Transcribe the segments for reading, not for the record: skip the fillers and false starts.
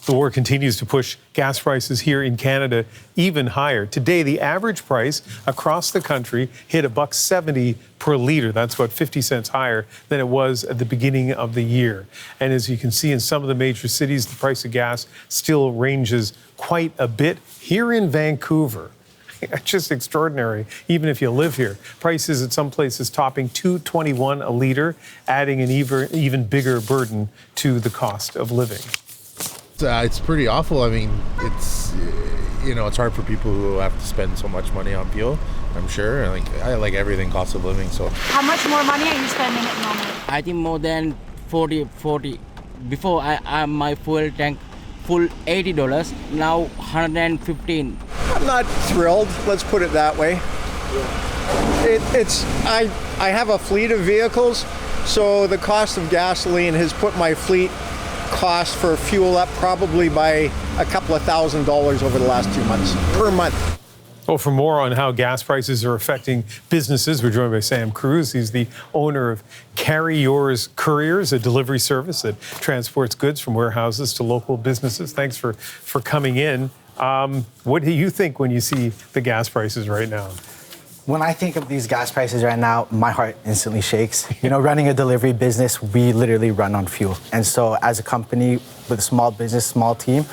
The war continues to push gas prices here in Canada even higher. Today, the average price across the country hit $1.70 per litre. That's about 50 cents higher than it was at the beginning of the year. And as you can see in some of the major cities, the price of gas still ranges quite a bit. Here in Vancouver, just extraordinary, even if you live here. Prices at some places topping $2.21 a litre, adding an even bigger burden to the cost of living. It's pretty awful. I mean, it's it's hard for people who have to spend so much money on fuel, I'm sure. I like everything cost of living, so. How much more money are you spending at the moment? I think more than 40. Before I my fuel tank full $80, now $115. I'm not thrilled, let's put it that way. I have a fleet of vehicles, so the cost of gasoline has put my fleet cost for fuel up probably by a couple of $1,000s over the last 2 months per month. Well, for more on how gas prices are affecting businesses, we're joined by Sam Cruz. He's the owner of Carry Yours Couriers, a delivery service that transports goods from warehouses to local businesses. Thanks for coming in. What do you think when you see the gas prices right now? When I think of these gas prices right now, my heart instantly shakes. Running a delivery business, we literally run on fuel. And so as a company with a small business, small team,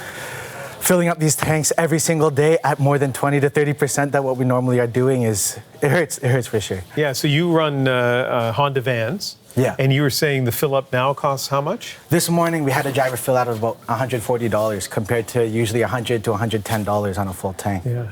filling up these tanks every single day at more than 20 to 30% that what we normally are doing it hurts for sure. Yeah, so you run Honda vans. Yeah. And you were saying the fill up now costs how much? This morning we had a driver fill out of about $140 compared to usually $100 to $110 on a full tank. Yeah.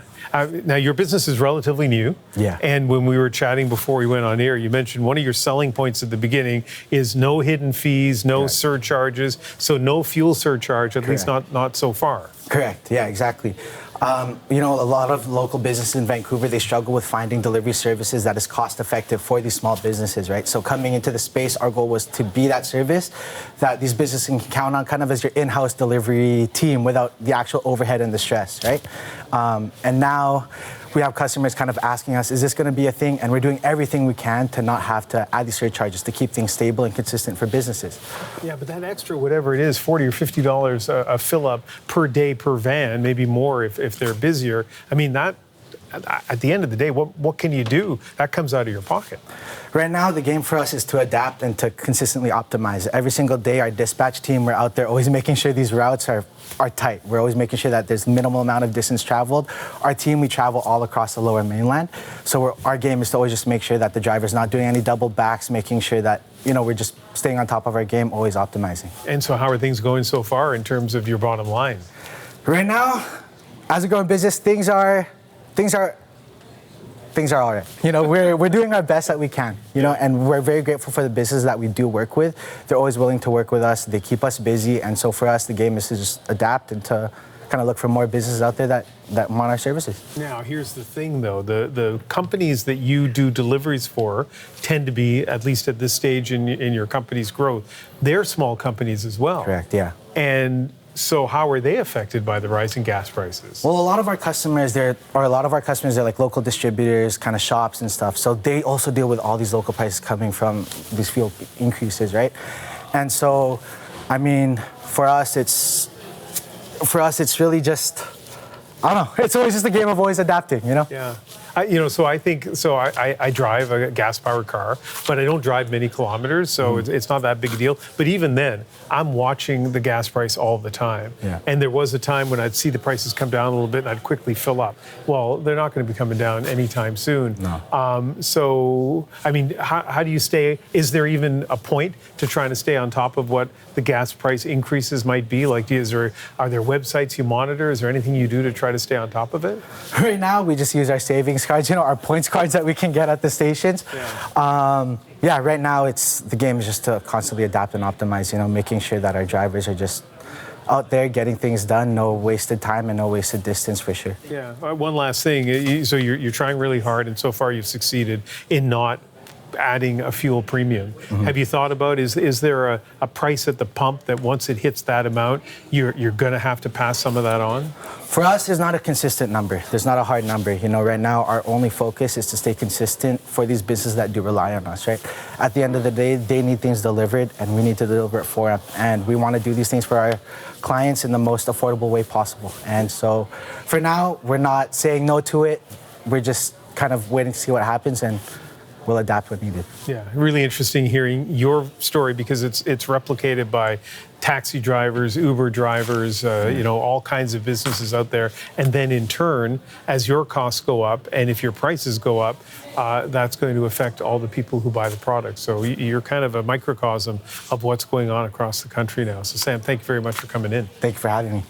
Now, your business is relatively new. Yeah. And when we were chatting before we went on air, you mentioned one of your selling points at the beginning is no hidden fees, no surcharges, so no fuel surcharge, at least not so far. Correct. Yeah, exactly. A lot of local businesses in Vancouver, they struggle with finding delivery services that is cost effective for these small businesses, right? So coming into the space, our goal was to be that service that these businesses can count on kind of as your in-house delivery team without the actual overhead and the stress, right? And now we have customers kind of asking us, is this going to be a thing? And we're doing everything we can to not have to add these surcharges to keep things stable and consistent for businesses. Yeah, but that extra, whatever it is, $40 or $50 a fill up per day per van, maybe more if they're busier. I mean, that at the end of the day, what can you do? That comes out of your pocket. Right now, the game for us is to adapt and to consistently optimize. Every single day, our dispatch team, we're out there always making sure these routes are tight. We're always making sure that there's minimal amount of distance traveled. Our team, we travel all across the Lower Mainland. So our game is to always just make sure that the driver's not doing any double backs, making sure that, we're just staying on top of our game, always optimizing. And so how are things going so far in terms of your bottom line? Right now, as a growing business, things are all right. We're doing our best that we can, and we're very grateful for the businesses that we do work with. They're always willing to work with us. They keep us busy. And so for us, the game is to just adapt and to kind of look for more businesses out there that want our services. Now, here's the thing, though. The companies that you do deliveries for tend to be, at least at this stage in your company's growth, they're small companies as well. Correct, yeah. And so how are they affected by the rising gas prices? Well, a lot of our customers, they're like local distributors, kind of shops and stuff. So they also deal with all these local prices coming from these fuel increases, right? And so, I mean, for us, it's really just, I don't know. It's always just a game of always adapting, Yeah. I drive a gas-powered car, but I don't drive many kilometers, so it's not that big a deal. But even then, I'm watching the gas price all the time. Yeah. And there was a time when I'd see the prices come down a little bit, and I'd quickly fill up. Well, they're not going to be coming down anytime soon. No. So, I mean, how do you stay? Is there even a point to trying to stay on top of what the gas price increases might be? Like, are there websites you monitor? Is there anything you do to try to stay on top of it? Right now, we just use our savings cards, our points cards that we can get at the stations. Yeah. Right now the game is just to constantly adapt and optimize, making sure that our drivers are just out there getting things done, no wasted time and no wasted distance for sure. Yeah. One last thing. So you're trying really hard, and so far you've succeeded in not adding a fuel premium. Have you thought about, is there a price at the pump that once it hits that amount, you're going to have to pass some of that on? For us, there's not a consistent number. There's not a hard number. You know, right now, our only focus is to stay consistent for these businesses that do rely on us, right? At the end of the day, they need things delivered, and we need to deliver it for them. And we want to do these things for our clients in the most affordable way possible. And so, for now, we're not saying no to it. We're just kind of waiting to see what happens, and we'll adapt when needed. Yeah, really interesting hearing your story because it's replicated by taxi drivers, Uber drivers, you know, all kinds of businesses out there. And then in turn, as your costs go up and if your prices go up, that's going to affect all the people who buy the product. So you're kind of a microcosm of what's going on across the country now. So Sam, thank you very much for coming in. Thank you for having me.